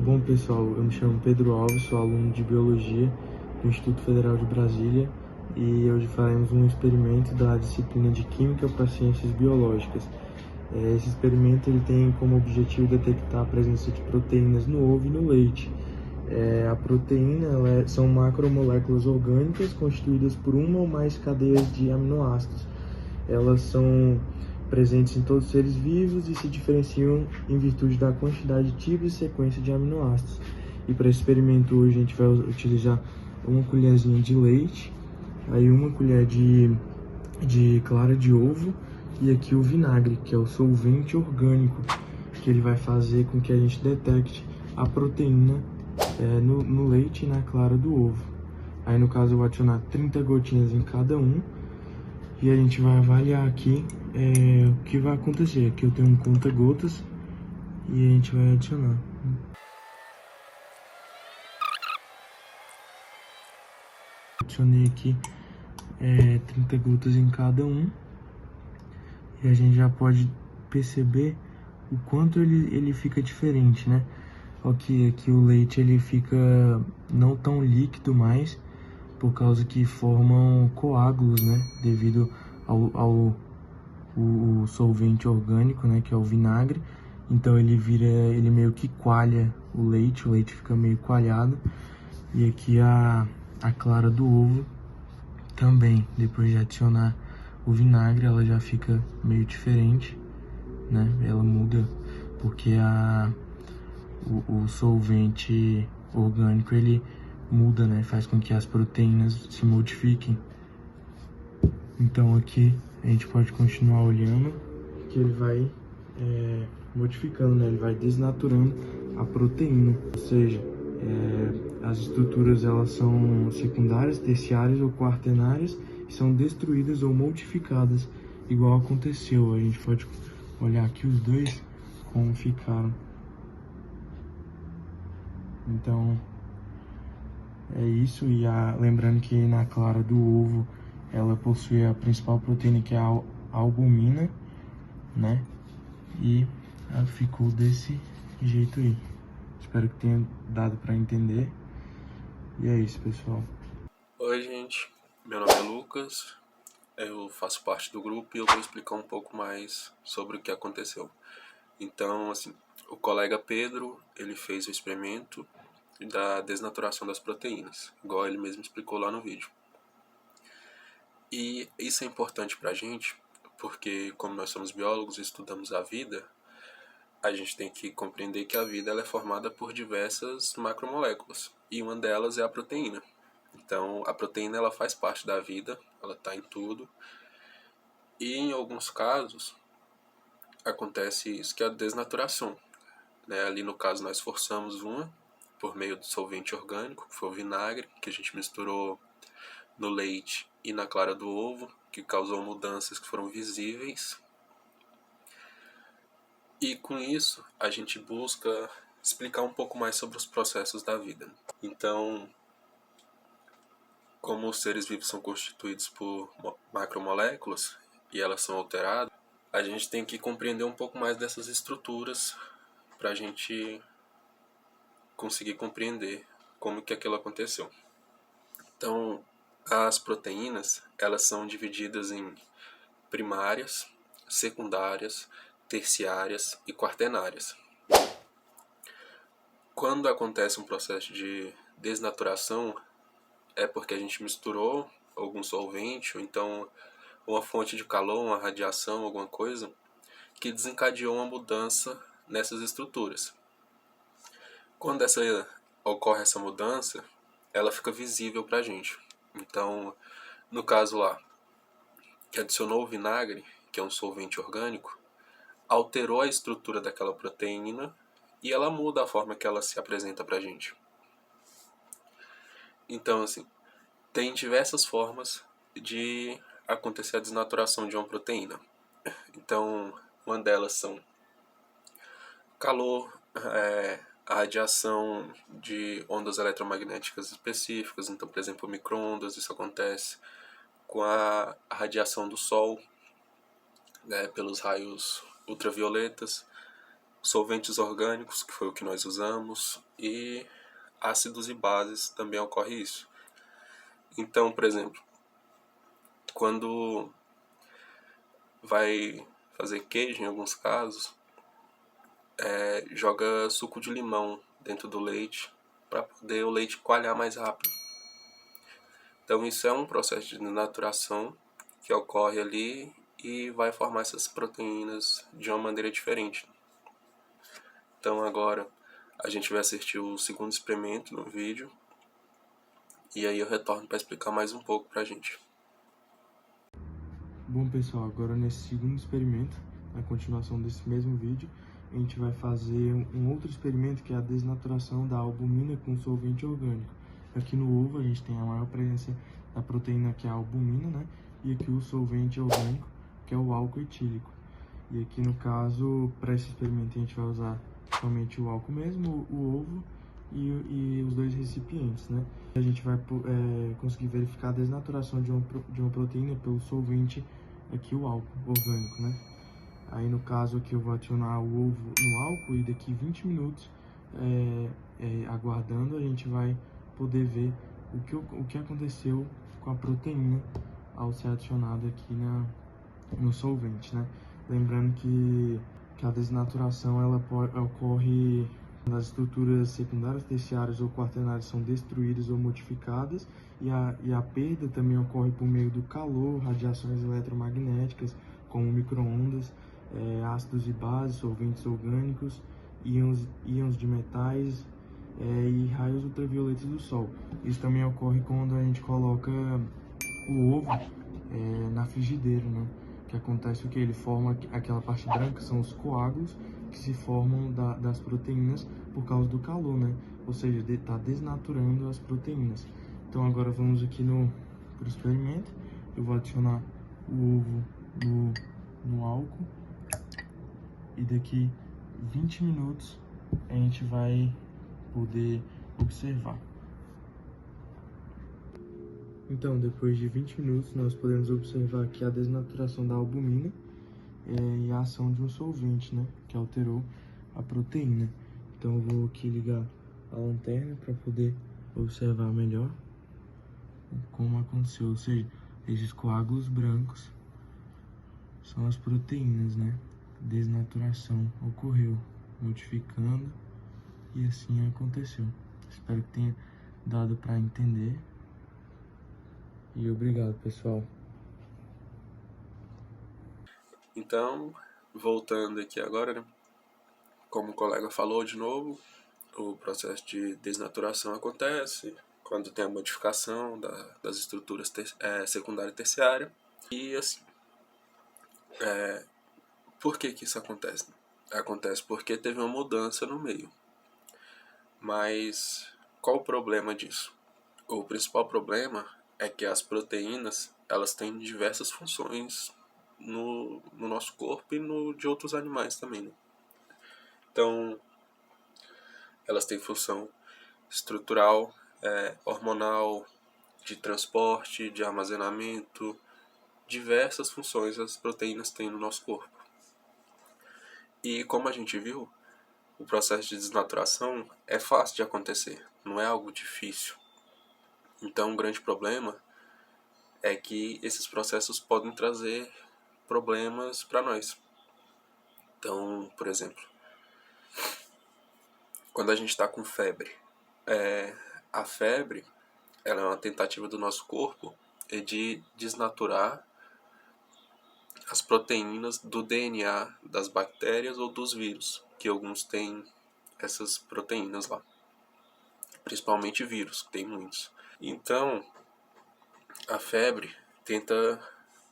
Bom, pessoal, eu me chamo Pedro Alves, sou aluno de Biologia do Instituto Federal de Brasília e hoje faremos um experimento da disciplina de Química para Ciências Biológicas. Esse experimento ele tem como objetivo detectar a presença de proteínas no ovo e no leite. A proteína são macromoléculas orgânicas constituídas por uma ou mais cadeias de aminoácidos. Elas são presentes em todos os seres vivos e se diferenciam em virtude da quantidade, tipo e sequência de aminoácidos. E para esse experimento hoje a gente vai utilizar uma colherzinha de leite, aí uma colher de clara de ovo e aqui o vinagre, que é o solvente orgânico, que ele vai fazer com que a gente detecte a proteína no leite e na clara do ovo. Aí no caso eu vou adicionar 30 gotinhas em cada um e a gente vai avaliar aqui o que vai acontecer. Aqui eu tenho um conta-gotas e a gente vai adicionar. Adicionei aqui 30 gotas em cada um e a gente já pode perceber o quanto ele fica diferente, né? Aqui o leite ele fica não tão líquido mais, por causa que formam coágulos, né? Devido ao o solvente orgânico, né? Que é o vinagre. Então ele meio que coalha o leite fica meio coalhado. E aqui a clara do ovo também, depois de adicionar o vinagre, ela já fica meio diferente, né? Ela muda porque o solvente orgânico ele muda, né? Faz com que as proteínas se modifiquem. Então aqui a gente pode continuar olhando que ele vai modificando, né? Ele vai desnaturando a proteína, ou seja, as estruturas elas são secundárias, terciárias ou quaternárias e são destruídas ou modificadas, igual aconteceu. A gente pode olhar aqui os dois como ficaram. Então é isso, e lembrando que na clara do ovo ela possui a principal proteína, que é a albumina, né? E ela ficou desse jeito aí. Espero que tenha dado para entender. E é isso, pessoal. Oi, gente. Meu nome é Lucas. Eu faço parte do grupo e eu vou explicar um pouco mais sobre o que aconteceu. Então, assim, o colega Pedro, ele fez o experimento da desnaturação das proteínas, igual ele mesmo explicou lá no vídeo. E isso é importante pra gente, porque como nós somos biólogos e estudamos a vida, a gente tem que compreender que a vida ela é formada por diversas macromoléculas, e uma delas é a proteína. Então, a proteína ela faz parte da vida, ela está em tudo, e em alguns casos acontece isso, que é a desnaturação. Ali no caso nós forçamos uma por meio do solvente orgânico, que foi o vinagre, que a gente misturou no leite e na clara do ovo, que causou mudanças que foram visíveis. E com isso a gente busca explicar um pouco mais sobre os processos da vida. Então, como os seres vivos são constituídos por macromoléculas e elas são alteradas, a gente tem que compreender um pouco mais dessas estruturas para a gente conseguir compreender como que aquilo aconteceu. Então, as proteínas, elas são divididas em primárias, secundárias, terciárias e quaternárias. Quando acontece um processo de desnaturação, é porque a gente misturou algum solvente, ou então uma fonte de calor, uma radiação, alguma coisa, que desencadeou uma mudança nessas estruturas. Quando ocorre essa mudança, ela fica visível para a gente. Então, no caso lá, que adicionou o vinagre, que é um solvente orgânico, alterou a estrutura daquela proteína e ela muda a forma que ela se apresenta para a gente. Então, assim, tem diversas formas de acontecer a desnaturação de uma proteína. Então, uma delas são calor, a radiação de ondas eletromagnéticas específicas. Então, por exemplo, micro-ondas, isso acontece com a radiação do Sol, né, pelos raios ultravioletas. solventes orgânicos, que foi o que nós usamos, e ácidos e bases também ocorre isso. Então, por exemplo, quando vai fazer queijo, em alguns casos, joga suco de limão dentro do leite para poder o leite coalhar mais rápido. Então isso é um processo de denaturação que ocorre ali e vai formar essas proteínas de uma maneira diferente. Então agora a gente vai assistir o segundo experimento no vídeo e aí eu retorno para explicar mais um pouco pra gente. Bom pessoal, agora nesse segundo experimento, na continuação desse mesmo vídeo, a gente vai fazer um outro experimento que é a desnaturação da albumina com solvente orgânico. Aqui no ovo a gente tem a maior presença da proteína que é a albumina, né? E aqui o solvente orgânico, que é o álcool etílico. E aqui no caso, para esse experimento a gente vai usar somente o álcool mesmo, o ovo e os dois recipientes, né? A gente vai conseguir verificar a desnaturação de uma proteína pelo solvente aqui, o álcool orgânico, né? Aí no caso aqui eu vou adicionar o ovo no álcool e daqui 20 minutos aguardando a gente vai poder ver o que aconteceu com a proteína ao ser adicionada aqui no solvente, né? Lembrando que a desnaturação ela ocorre quando as estruturas secundárias, terciárias ou quaternárias são destruídas ou modificadas e a perda também ocorre por meio do calor, radiações eletromagnéticas como micro-ondas, ácidos e bases, solventes orgânicos, íons de metais e raios ultravioletas do sol. Isso também ocorre quando a gente coloca o ovo na frigideira, né? Que acontece o que? Ele forma aquela parte branca, são os coágulos que se formam das proteínas por causa do calor, né? Ou seja, está desnaturando as proteínas. Então agora vamos aqui pro experimento. Eu vou adicionar o ovo no álcool e daqui 20 minutos a gente vai poder observar. Então, depois de 20 minutos, nós podemos observar aqui a desnaturação da albumina e a ação de um solvente, né, que alterou a proteína. Então, eu vou aqui ligar a lanterna para poder observar melhor como aconteceu. Ou seja, esses coágulos brancos são as proteínas, né? Desnaturação ocorreu, modificando e assim aconteceu. Espero que tenha dado para entender. E obrigado, pessoal. Então, voltando aqui agora, né? Como o colega falou de novo, o processo de desnaturação acontece quando tem a modificação das estruturas secundária e terciária. E assim, por que isso acontece? Acontece porque teve uma mudança no meio. Mas qual o problema disso? O principal problema é que as proteínas elas têm diversas funções no nosso corpo e de outros animais também, né? Então, elas têm função estrutural, hormonal, de transporte, de armazenamento, diversas funções as proteínas têm no nosso corpo. E como a gente viu, o processo de desnaturação é fácil de acontecer, não é algo difícil. Então, um grande problema é que esses processos podem trazer problemas para nós. Então, por exemplo, quando a gente está com febre, a febre ela é uma tentativa do nosso corpo de desnaturar as proteínas do DNA das bactérias ou dos vírus, que alguns têm essas proteínas lá. Principalmente vírus, que tem muitos. Então, a febre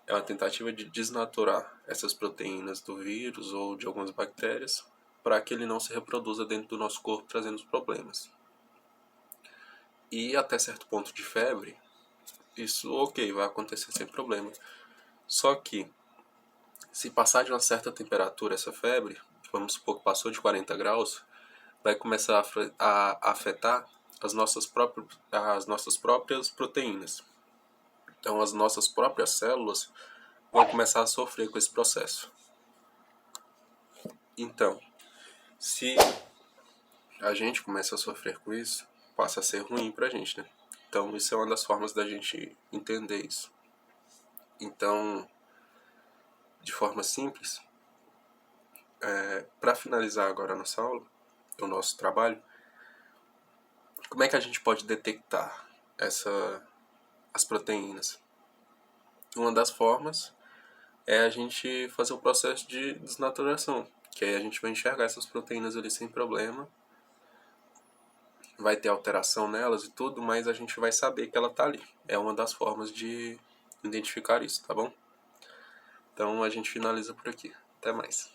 é uma tentativa de desnaturar essas proteínas do vírus ou de algumas bactérias para que ele não se reproduza dentro do nosso corpo, trazendo os problemas. E até certo ponto de febre, isso vai acontecer sem problema. Só que, se passar de uma certa temperatura essa febre, vamos supor que passou de 40 graus, vai começar a afetar as nossas próprias proteínas. Então, as nossas próprias células vão começar a sofrer com esse processo. Então, Se a gente começa a sofrer com isso, passa a ser ruim pra gente, né? Então, isso é uma das formas da gente entender isso. Então, de forma simples, para finalizar agora a nossa aula, o nosso trabalho, como é que a gente pode detectar as proteínas? Uma das formas é a gente fazer o processo de desnaturação, que aí a gente vai enxergar essas proteínas ali sem problema, vai ter alteração nelas e tudo, mas a gente vai saber que ela tá ali. É uma das formas de identificar isso, tá bom? Então a gente finaliza por aqui. Até mais.